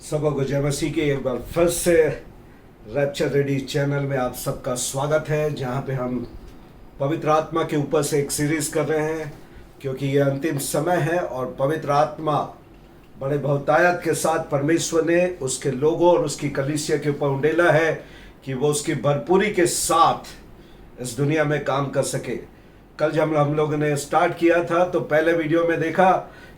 सबों को जय मसीह की एक बार फिर से रैप्चर रेडी चैनल में आप सबका स्वागत है, जहां पे हम पवित्र आत्मा के ऊपर से एक सीरीज कर रहे हैं, क्योंकि ये अंतिम समय है और पवित्र आत्मा बड़े बहुतायत के साथ परमेश्वर ने उसके लोगों और उसकी कलीसिया के ऊपर उंडेला है कि वो उसकी भरपूरी के साथ इस दुनिया में काम कर सके। कल जब हम लोगों ने स्टार्ट किया था तो पहले वीडियो में देखा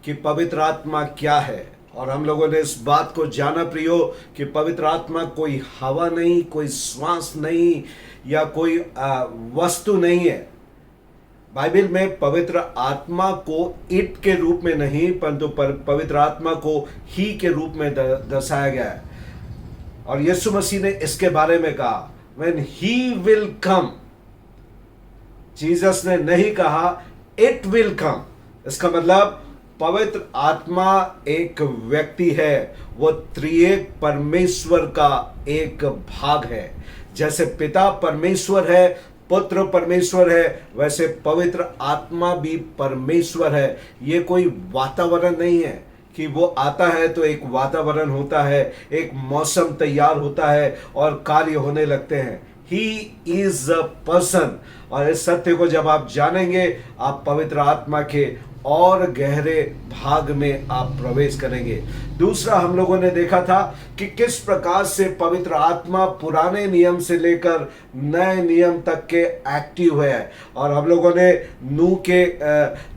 कि पवित्र आत्मा क्या है, और हम लोगों ने इस बात को जाना प्रियो कि पवित्र आत्मा कोई हवा नहीं, कोई श्वास नहीं, या कोई वस्तु नहीं है। बाइबल में पवित्र आत्मा को इट के रूप में नहीं, परंतु पवित्र आत्मा को ही के रूप में दर्शाया गया है। और यीशु मसीह ने इसके बारे में कहा, when he will come, Jesus ने नहीं कहा it will come। इसका मतलब पवित्र आत्मा एक व्यक्ति है, वो त्रिएक परमेश्वर का एक भाग है। जैसे पिता परमेश्वर है, पुत्र परमेश्वर है, वैसे पवित्र आत्मा भी परमेश्वर है। ये कोई वातावरण नहीं है कि वो आता है तो एक वातावरण होता है, एक मौसम तैयार होता है और कार्य होने लगते हैं। He is a person. और इस सत्य को जब आप जानेंगे, आप पवित्र आत्मा के और गहरे भाग में आप प्रवेश करेंगे। दूसरा, हम लोगों ने देखा था कि किस प्रकार से पवित्र आत्मा पुराने नियम से लेकर नए नियम तक के एक्टिव है। और हम लोगों ने नूह के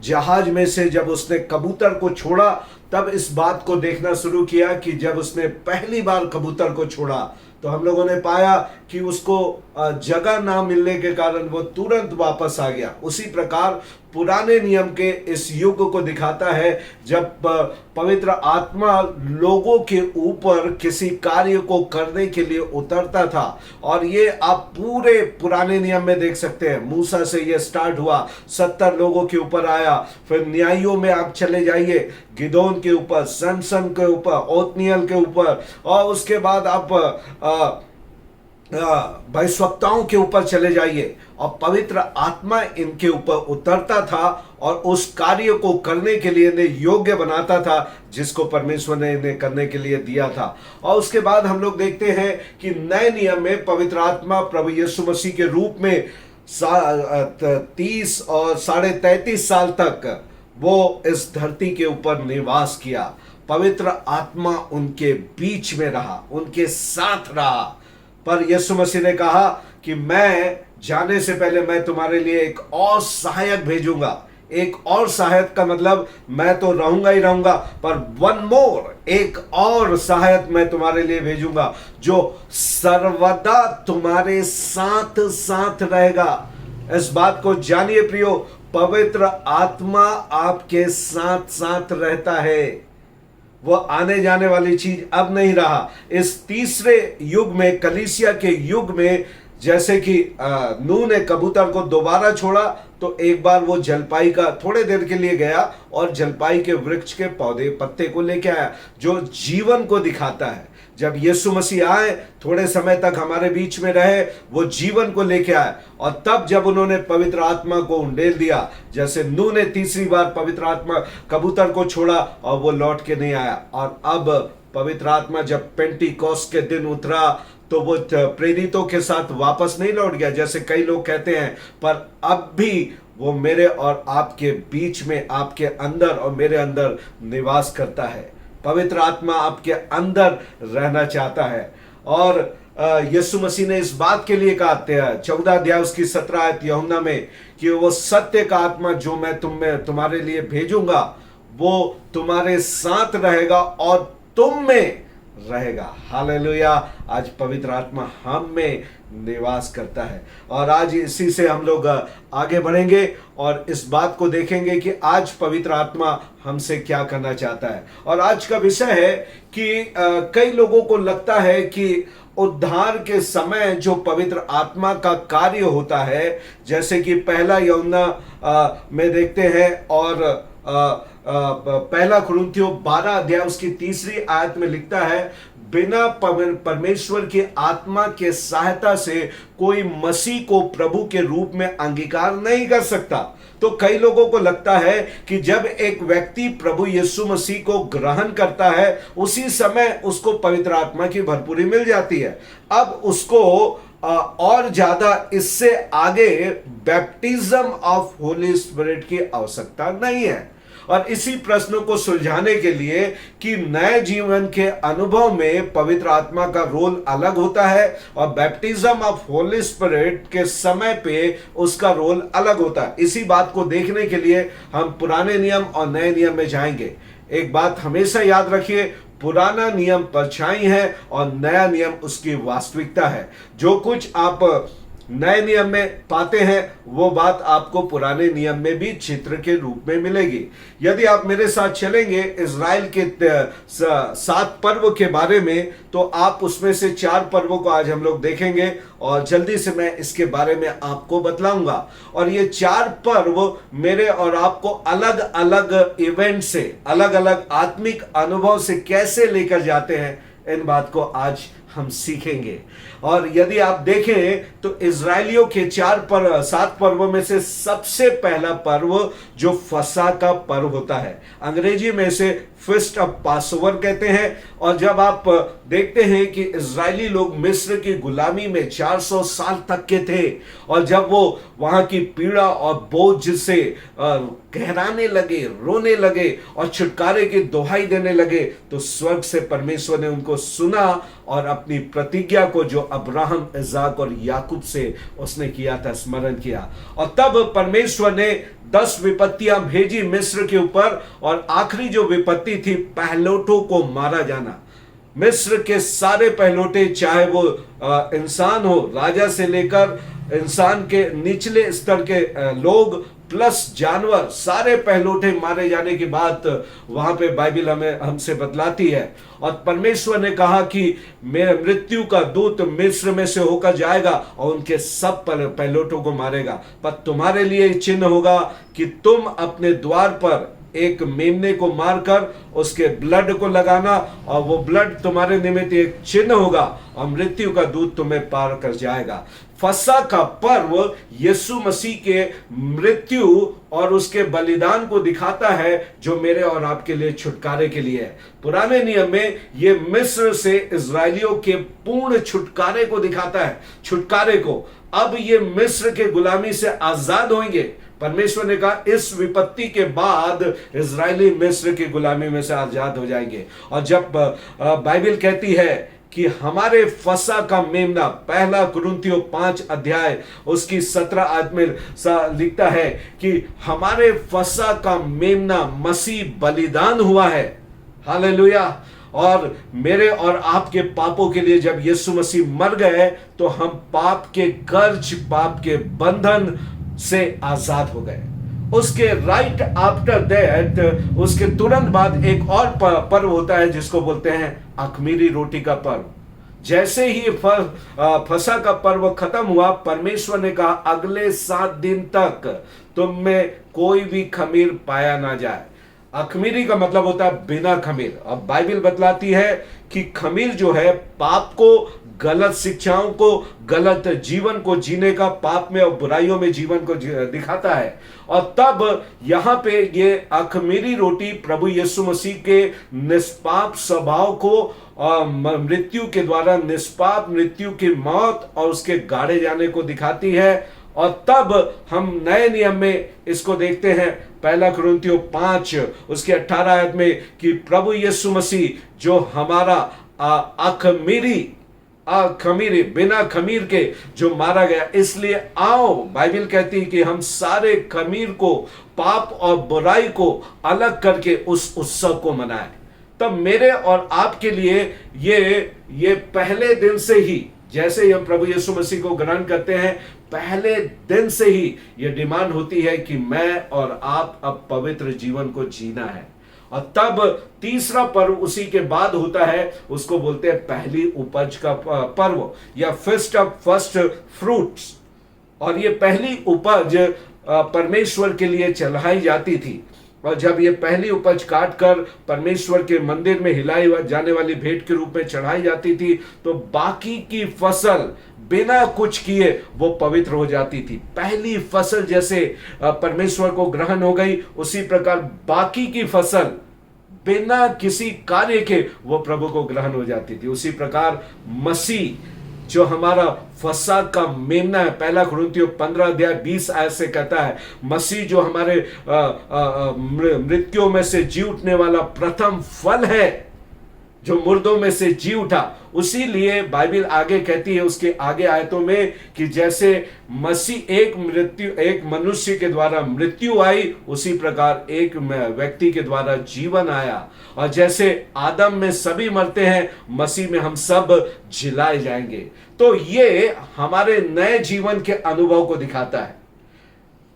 जहाज में से जब उसने कबूतर को छोड़ा, तब इस बात को देखना शुरू किया कि जब उसने पहली बार कबूतर को छोड़ा तो हम लोगों ने पाया कि उसको जगह ना मिलने के कारण वो तुरंत वापस आ गया। उसी प्रकार पुराने नियम के इस युग को दिखाता है, जब पवित्र आत्मा लोगों के ऊपर किसी कार्य को करने के लिए उतरता था। और ये आप पूरे पुराने नियम में देख सकते हैं। मूसा से ये स्टार्ट हुआ, 70 लोगों के ऊपर आया। फिर न्यायों में आप चले जाइए, गिदोन के ऊपर, सैमसन के ऊपर, ओत्नियल के ऊपर, और उसके बाद आप भविष्यवक्ताओं के ऊपर चले जाइए। और पवित्र आत्मा इनके ऊपर उतरता था और उस कार्य को करने के लिए इन्हें योग्य बनाता था, जिसको परमेश्वर ने इन्हें करने के लिए दिया था। और उसके बाद हम लोग देखते हैं कि नए नियम में पवित्र आत्मा प्रभु यीशु मसीह के रूप में 30 और 33.5 साल तक वो इस धरती के ऊपर निवास किया। पवित्र आत्मा उनके बीच में रहा, उनके साथ रहा। पर यीशु मसीह ने कहा कि मैं जाने से पहले मैं तुम्हारे लिए एक और सहायक भेजूंगा। एक और सहायक का मतलब मैं तो रहूंगा ही रहूंगा, पर वन मोर, एक और सहायक मैं तुम्हारे लिए भेजूंगा, जो सर्वदा तुम्हारे साथ साथ रहेगा। इस बात को जानिए प्रियो, पवित्र आत्मा आपके साथ साथ रहता है। वो आने जाने वाली चीज अब नहीं रहा। इस तीसरे युग में, कलीसिया के युग में, जैसे कि नूह ने कबूतर को दोबारा छोड़ा तो एक बार वो जलपाई का थोड़े देर के लिए गया और जलपाई के वृक्ष के पौधे पत्ते को लेके आया, जो जीवन को दिखाता है। जब यीशु मसीह आए, थोड़े समय तक हमारे बीच में रहे, वो जीवन को लेके आए। और तब जब उन्होंने पवित्र आत्मा को उंडेल दिया, जैसे नूह ने तीसरी बार पवित्र आत्मा कबूतर को छोड़ा और वो लौट के नहीं आया। और अब पवित्र आत्मा जब पेंटिकॉस्ट के दिन उतरा तो वो प्रेरितों के साथ वापस नहीं लौट गया, जैसे कई लोग कहते हैं, पर अब भी वो मेरे और आपके बीच में, आपके अंदर और मेरे अंदर निवास करता है। पवित्र आत्मा आपके अंदर रहना चाहता है। और यीशु मसीह ने इस बात के लिए कहा 14 अध्याय उसकी 17 आयत यूहन्ना में कि वो सत्य का आत्मा जो मैं तुम्हारे लिए भेजूंगा, वो तुम्हारे साथ रहेगा और तुम में रहेगा। हालेलुया। आज पवित्र आत्मा हम में निवास करता है। और आज इसी से हम लोग आगे बढ़ेंगे और इस बात को देखेंगे कि आज पवित्र आत्मा हमसे क्या करना चाहता है। और आज का विषय है कि कई लोगों को लगता है कि उद्धार के समय जो पवित्र आत्मा का कार्य होता है, जैसे कि पहला यूहन्ना में देखते हैं, और पहला कुरिन्थियों 12 अध्याय उसकी 3 आयत में लिखता है, बिना परमेश्वर की आत्मा के सहायता से कोई मसीह को प्रभु के रूप में अंगीकार नहीं कर सकता। तो कई लोगों को लगता है कि जब एक व्यक्ति प्रभु यीशु मसीह को ग्रहण करता है उसी समय उसको पवित्र आत्मा की भरपूरी मिल जाती है। अब उसको और ज्यादा इससे आगे बैप्टिज्म ऑफ होली स्पिरिट की आवश्यकता नहीं है। और इसी प्रश्न को सुलझाने के लिए कि नए जीवन के अनुभव में पवित्र आत्मा का रोल अलग होता है और बैप्टिज्म ऑफ होली स्पिरिट के समय पे उसका रोल अलग होता है, इसी बात को देखने के लिए हम पुराने नियम और नए नियम में जाएंगे। एक बात हमेशा याद रखिए, पुराना नियम परछाई है और नया नियम उसकी वास्तविकता है। जो कुछ आप नए नियम में पाते हैं वो बात आपको पुराने नियम में भी चित्र के रूप में मिलेगी। यदि आप मेरे साथ चलेंगे इज़राइल के 7 पर्व के बारे में, तो आप उसमें से 4 पर्वों को आज हम लोग देखेंगे और जल्दी से मैं इसके बारे में आपको बतलाऊंगा। और ये 4 पर्व मेरे और आपको अलग अलग इवेंट से, अलग अलग आत्मिक अनुभव से कैसे लेकर जाते हैं, इन बात को आज हम सीखेंगे। और यदि आप देखें तो इजरायलियों के 7 पर्वों में से सबसे पहला पर्व जो फसह का पर्व होता है, अंग्रेजी में इसे फीस्ट ऑफ पासओवर कहते हैं। और जब आप देखते हैं कि इजरायली लोग मिस्र की गुलामी में 400 साल तक के थे और जब वो वहां की पीड़ा और बोझ से गहराने लगे, रोने लगे और छुटकारे की दुहाई देने लगे, तो स्वर्ग से परमेश्वर ने उनको सुना और अपनी प्रतिज्ञा को जो अब्राहम, इज़ाक और याकूब से उसने किया था स्मरण किया। और तब परमेश्वर ने 10 विपत्तियां भेजी मिस्र के ऊपर और आखिरी जो विपत्ति थी पहलोटों को मारा जाना। मिस्र के सारे पहलोटे, चाहे वो इंसान हो, राजा से लेकर इंसान के निचले स्तर के लोग प्लस जानवर, सारे पहलोटे मारे जाने की बात वहां पे बाइबल हमसे बतलाती है। और परमेश्वर ने कहा कि मेरे मृत्यु का दूत मिस्र में से होकर जाएगा और उनके सब पहलोटों को मारेगा, पर तुम्हारे लिए चिन्ह होगा कि तुम अपने द्वार पर एक मेमने को मारकर उसके ब्लड को लगाना और वो ब्लड तुम्हारे निमित्त एक चिन्ह होगा और मृत्यु का दूत तुम्हें पार कर जाएगा। फसह का पर्व यीशु मसीह के मृत्यु और उसके बलिदान को दिखाता है जो मेरे और आपके लिए छुटकारे के लिए है। पुराने नियम में ये मिस्र से इजरायलियों के पूर्ण छुटकारे को दिखाता है, छुटकारे को। अब ये मिस्र के गुलामी से आजाद होंगे। परमेश्वर ने कहा इस विपत्ति के बाद इजरायली मिस्र की गुलामी में से आजाद हो जाएंगे। और जब बाइबल कहती है कि हमारे फसह का मेमना, पहला कुरिन्थियों 5 अध्याय उसकी 17 आयत में लिखता है कि हमारे फसह का मेमना मसीह बलिदान हुआ है। हालेलुया। और मेरे और आपके पापों के लिए जब यीशु मसीह मर गए तो हम पाप के कर्ज, पाप के बंधन से आजाद हो गए। उसके राइट आफ्टर दैट, उसके तुरंत बाद एक और पर्व होता है जिसको बोलते हैं अख़मीरी रोटी का पर्व। जैसे ही फसह का पर्व खत्म हुआ, परमेश्वर ने कहा अगले 7 दिन तक तुम में कोई भी खमीर पाया ना जाए। अख़मीरी का मतलब होता है बिना खमीर। अब बाइबल बतलाती है कि खमीर जो है पाप को, गलत शिक्षाओं को, गलत जीवन को जीने का, पाप में और बुराइयों में जीवन को दिखाता है। और तब यहां पे ये अख़मीरी रोटी प्रभु यीशु मसीह के निष्पाप स्वभाव को मृत्यु के द्वारा, निष्पाप मृत्यु की मौत और उसके गाड़े जाने को दिखाती है। और तब हम नए नियम में इसको देखते हैं, पहला कुरिन्थियों 5 उसके 18 आयत में, कि प्रभु यीशु मसीह जो हमारा अख़मीरी बिना खमीर के जो मारा गया, इसलिए आओ, बाइबल कहती है कि हम सारे खमीर को, पाप और बुराई को अलग करके उस उत्सव को मनाएं। तब मेरे और आपके लिए ये पहले दिन से ही, जैसे ही हम प्रभु यीशु मसीह को ग्रहण करते हैं, पहले दिन से ही ये डिमांड होती है कि मैं और आप अब पवित्र जीवन को जीना है। और तब तीसरा पर्व उसी के बाद होता है, उसको बोलते हैं पहली उपज का पर्व या फीस्ट ऑफ फर्स्ट फ्रूट्स। और ये पहली उपज परमेश्वर के लिए चढ़ाई जाती थी। और जब ये पहली उपज काट कर परमेश्वर के मंदिर में हिलाई जाने वाली भेंट के रूप में चढ़ाई जाती थी, तो बाकी की फसल बिना कुछ किए वो पवित्र हो जाती थी। पहली फसल जैसे परमेश्वर को ग्रहण हो गई, उसी प्रकार बाकी की फसल बिना किसी कार्य के वो प्रभु को ग्रहण हो जाती थी। उसी प्रकार मसीह जो हमारा फसह का मेमना है, पहला कुरिन्थियों 15:20 आयत से कहता है, मसीह जो हमारे मृत्युओं में से जी उठने वाला प्रथम फल है, जो मुर्दों में से जी उठा। उसीलिए बाइबल आगे कहती है उसके आगे आयतों में कि जैसे मसीह एक मनुष्य के द्वारा मृत्यु आई, उसी प्रकार एक व्यक्ति के द्वारा जीवन आया। और जैसे आदम में सभी मरते हैं, मसीह में हम सब जिलाए जाएंगे। तो ये हमारे नए जीवन के अनुभव को दिखाता है।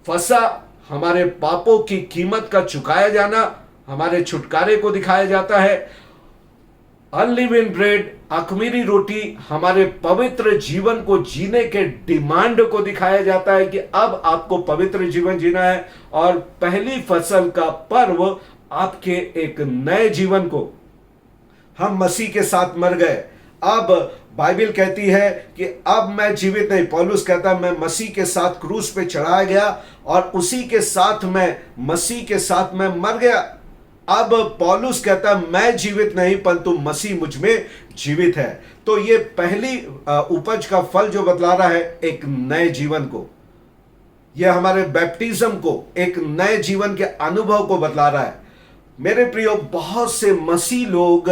फसह हमारे पापों की कीमत का चुकाया जाना, हमारे छुटकारे को दिखाया जाता है। अनलिवेंड ब्रेड, अखमीरी रोटी, हमारे पवित्र जीवन को जीने के डिमांड को दिखाया जाता है कि अब आपको पवित्र जीवन जीना है। और पहली फसल का पर्व आपके एक नए जीवन को, हम मसीह के साथ मर गए, अब बाइबल कहती है कि अब मैं जीवित नहीं, पौलुस कहता है मैं मसीह के साथ क्रूस पे चढ़ाया गया और उसी के साथ मैं मसीह के साथ मैं मर गया। अब पौलुस कहता है मैं जीवित नहीं परंतु मसीह मुझ में जीवित है। तो ये पहली उपज का फल जो बतला रहा है एक नए जीवन को, यह हमारे बैप्टिज्म को, एक नए जीवन के अनुभव को बतला रहा है। मेरे प्रियो, बहुत से मसीह लोग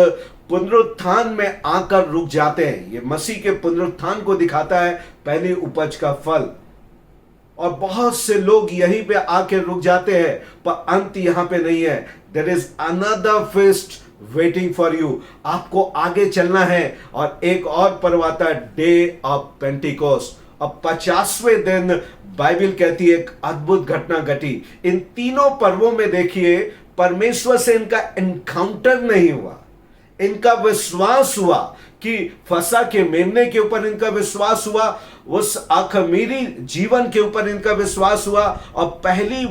पुनरुत्थान में आकर रुक जाते हैं। ये मसीह के पुनरुत्थान को दिखाता है पहली उपज का फल। और बहुत से लोग यहीं पे आके रुक जाते हैं, पर अंत यहां पे नहीं है। There is another fest waiting for you. आपको आगे चलना है और एक और पर्व आता है, डे ऑफ पेंटिकोस्ट। अब 50वें दिन बाइबल कहती है एक अद्भुत घटना घटी। इन तीनों पर्वों में देखिए परमेश्वर से इनका एनकाउंटर नहीं हुआ, इनका विश्वास हुआ कि फसह के मेमने के ऊपर इनका विश्वास हुआ, उस अखमीरी जीवन के ऊपर इनका विश्वास हुआ और पहली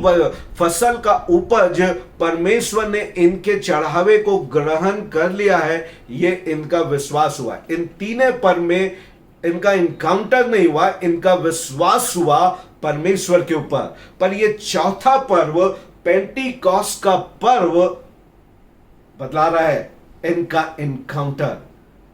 फसल का उपज परमेश्वर ने इनके चढ़ावे को ग्रहण कर लिया है, ये इनका विश्वास हुआ। इन तीनों पर्व में इनका इनकाउंटर नहीं हुआ, इनका विश्वास हुआ परमेश्वर के ऊपर। पर ये चौथा पर्व पेंटिकॉस्ट का पर्व बतला रहा है इनका इनकाउंटर।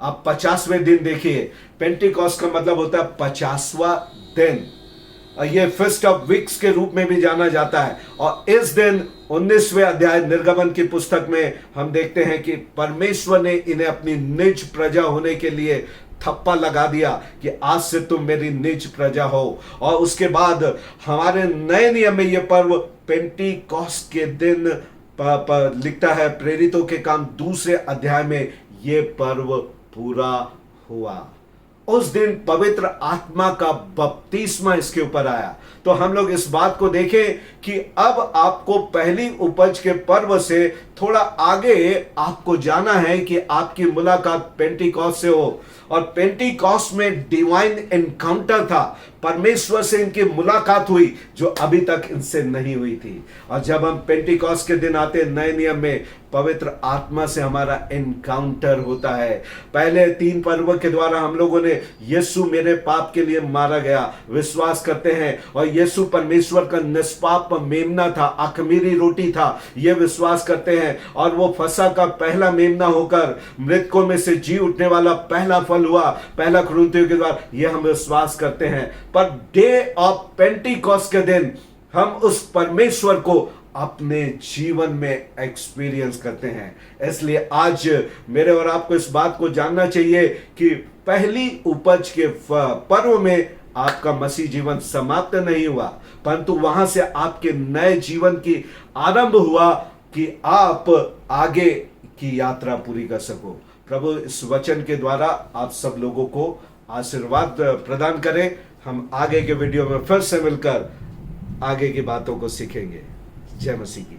आप 50वें दिन देखिए, पेंटिकॉस्ट का मतलब होता है 50वां दिन। ये फीस्ट ऑफ वीक्स के रूप में भी जाना जाता है। और इस दिन 19वें अध्याय निर्गमन की पुस्तक में हम देखते हैं कि परमेश्वर ने इन्हें अपनी निज प्रजा होने के लिए थप्पा लगा दिया कि आज से तुम मेरी निज प्रजा हो। और उसके बाद हमारे नए नियम में यह पर्व पेंटिकॉस्ट के दिन लिखता है, प्रेरितों के काम 2 अध्याय में यह पर्व पूरा हुआ। उस दिन पवित्र आत्मा का बपतिस्मा इसके ऊपर आया। तो हम लोग इस बात को देखें कि अब आपको पहली उपज के पर्व से थोड़ा आगे आपको जाना है कि आपकी मुलाकात पेंटिकॉस्ट से हो। और पेंटिकॉस्ट में डिवाइन एनकाउंटर था, परमेश्वर से इनकी मुलाकात हुई जो अभी तक इनसे नहीं हुई थी। और जब हम पेंटिकॉस्ट के दिन आते नए नियम में, पवित्र आत्मा से हमारा एनकाउंटर होता है। पहले 3 पर्व के द्वारा हम लोगों ने यीशु मेरे पाप के लिए मारा गया विश्वास करते हैं, और यीशु परमेश्वर का निष्पाप मेमना था, अखमीरी रोटी था, यह विश्वास करते हैं। और वो फसह का पहला मेमना होकर मृतकों में से जी उठने वाला पहला फल हुआ, पहला कुरिन्थियों के द्वारा, यह हम विश्वास करते हैं। पर डे ऑफ पेंटिकॉस्ट के दिन हम उस परमेश्वर को अपने जीवन में एक्सपीरियंस करते हैं। इसलिए आज मेरे और आपको इस बात को जानना चाहिए कि पहली उपज के पर्व में आपका मसीह जीवन समाप्त नहीं हुआ, परंतु वहां से आपके नए जीवन की आरंभ हुआ कि आप आगे की यात्रा पूरी कर सको। प्रभु इस वचन के द्वारा आप सब लोगों को आशीर्वाद प्रदान करें। हम आगे के वीडियो में फिर से मिलकर आगे की बातों को सीखेंगे। जय मसीह की।